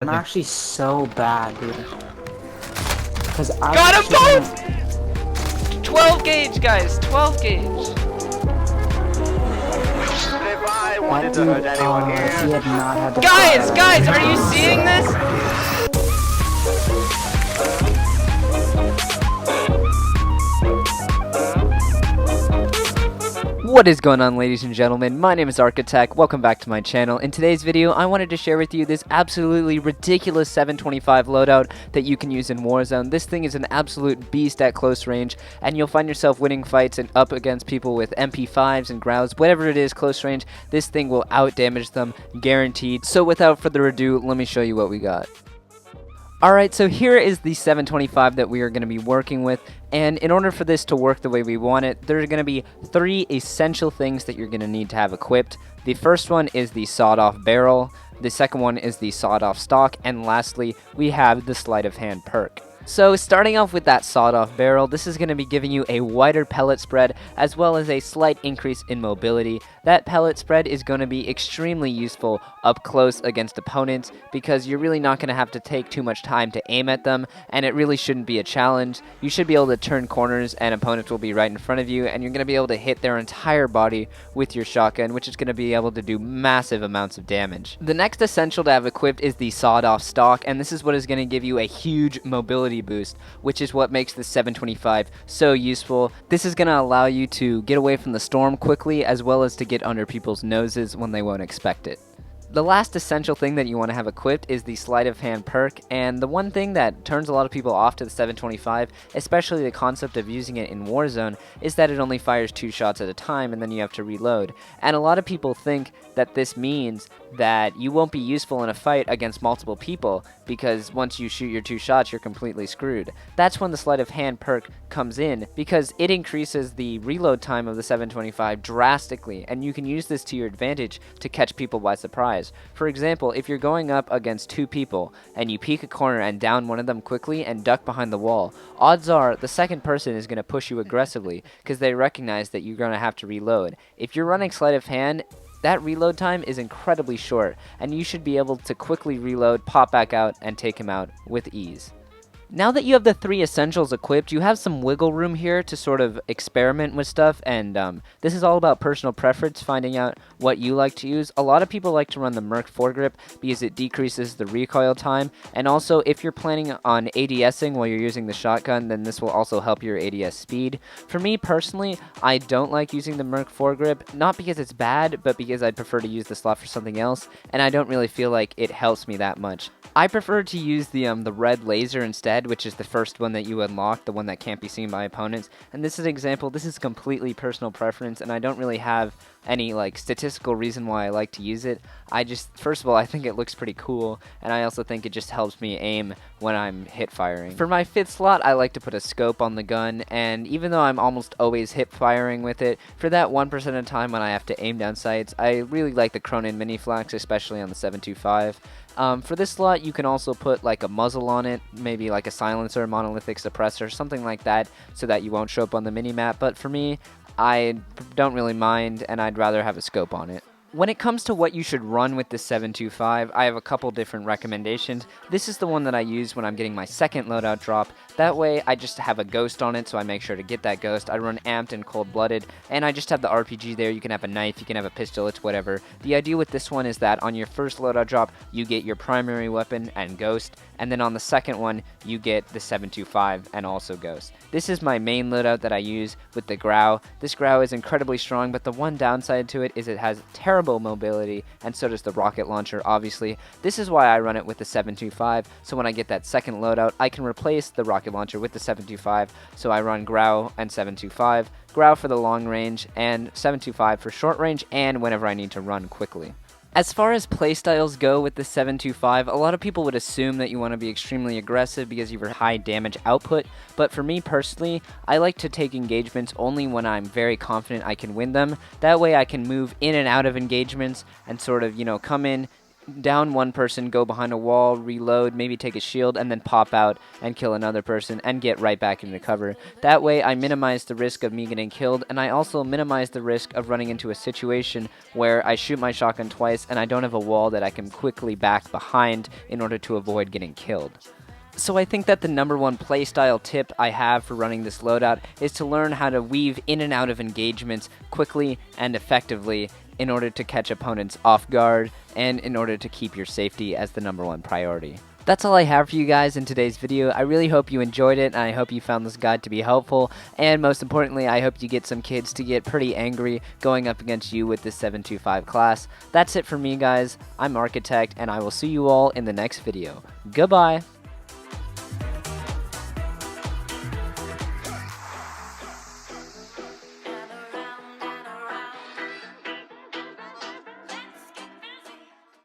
I'm actually so bad, dude. Cause I Got them actually both! 12 gauge, guys, 12 gauge. If I that wanted to dude, hurt anyone if he here. had not had the Guys, are you seeing this? What is going on, ladies and gentlemen? My name is Architect. Welcome back to my channel. In today's video, I wanted to share with you this absolutely ridiculous 725 loadout that you can use in Warzone. This thing is an absolute beast at close range, and you'll find yourself winning fights and up against people with MP5s and Grows. Whatever it is, close range, this thing will out-damage them, guaranteed. So without further ado, let me show you what we got. Alright, so here is the 725 that we are going to be working with, and in order for this to work the way we want it, there are going to be 3 essential things that you're going to need to have equipped. The first one is the sawed-off barrel, the second one is the sawed-off stock, and lastly, we have the sleight of hand perk. So starting off with that sawed-off barrel, this is going to be giving you a wider pellet spread as well as a slight increase in mobility. That pellet spread is going to be extremely useful up close against opponents because you're really not going to have to take too much time to aim at them, and it really shouldn't be a challenge. You should be able to turn corners and opponents will be right in front of you, and you're going to be able to hit their entire body with your shotgun, which is going to be able to do massive amounts of damage. The next essential to have equipped is the sawed-off stock, and this is what is going to give you a huge mobility boost, which is what makes the 725 so useful. This is going to allow you to get away from the storm quickly as well as to get under people's noses when they won't expect it. The last essential thing that you want to have equipped is the sleight of hand perk, and the one thing that turns a lot of people off to the 725, especially the concept of using it in Warzone, is that it only fires 2 shots at a time and then you have to reload. And a lot of people think that this means that you won't be useful in a fight against multiple people because once you shoot your 2 shots you're completely screwed. That's when the sleight of hand perk comes in because it increases the reload time of the 725 drastically, and you can use this to your advantage to catch people by surprise. For example, if you're going up against 2 people and you peek a corner and down one of them quickly and duck behind the wall, odds are the second person is going to push you aggressively because they recognize that you're going to have to reload. If you're running sleight of hand, that reload time is incredibly short, and you should be able to quickly reload, pop back out, and take him out with ease. Now that you have the 3 essentials equipped, you have some wiggle room here to sort of experiment with stuff, and this is all about personal preference, finding out what you like to use. A lot of people like to run the Merc foregrip because it decreases the recoil time, and also if you're planning on ADSing while you're using the shotgun, then this will also help your ADS speed. For me personally, I don't like using the Merc foregrip, not because it's bad, but because I'd prefer to use the slot for something else, and I don't really feel like it helps me that much. I prefer to use the red laser instead, which is the first one that you unlock, the one that can't be seen by opponents. And this is an example, this is completely personal preference, and I don't really have any statistical reason why I like to use it. First of all, I think it looks pretty cool, and I also think it just helps me aim when I'm hip firing. For my 5th slot, I like to put a scope on the gun, and even though I'm almost always hip firing with it, for that 1% of the time when I have to aim down sights, I really like the Cronin mini flax, especially on the 725. For this slot, you can also put a muzzle on it, maybe a silencer, monolithic suppressor, something like that, so that you won't show up on the mini-map. But for me, I don't really mind, and I'd rather have a scope on it. When it comes to what you should run with the 725, I have a couple different recommendations. This is the one that I use when I'm getting my 2nd loadout drop. That way, I just have a ghost on it, so I make sure to get that ghost. I run amped and cold-blooded, and I just have the RPG there. You can have a knife, you can have a pistol, it's whatever. The idea with this one is that on your first loadout drop, you get your primary weapon and ghost, and then on the second one, you get the 725 and also ghost. This is my main loadout that I use with the Grau. This Grau is incredibly strong, but the one downside to it is it has terrible mobility, and so does the rocket launcher, obviously. This is why I run it with the 725, so when I get that 2nd loadout, I can replace the rocket launcher with the 725, so I run Grau and 725, Grau for the long range, and 725 for short range, and whenever I need to run quickly. As far as playstyles go with the 725, a lot of people would assume that you want to be extremely aggressive because you have high damage output, but for me personally, I like to take engagements only when I'm very confident I can win them. That way I can move in and out of engagements and sort of, come in, down one person, go behind a wall, reload, maybe take a shield, and then pop out and kill another person and get right back into cover. That way I minimize the risk of me getting killed, and I also minimize the risk of running into a situation where I shoot my shotgun twice and I don't have a wall that I can quickly back behind in order to avoid getting killed. So I think that the number one playstyle tip I have for running this loadout is to learn how to weave in and out of engagements quickly and effectively in order to catch opponents off guard and in order to keep your safety as the number one priority. That's all I have for you guys in today's video. I really hope you enjoyed it, and I hope you found this guide to be helpful, and most importantly, I hope you get some kids to get pretty angry going up against you with this 725 class. That's it for me, guys. I'm Architect, and I will see you all in the next video. Goodbye!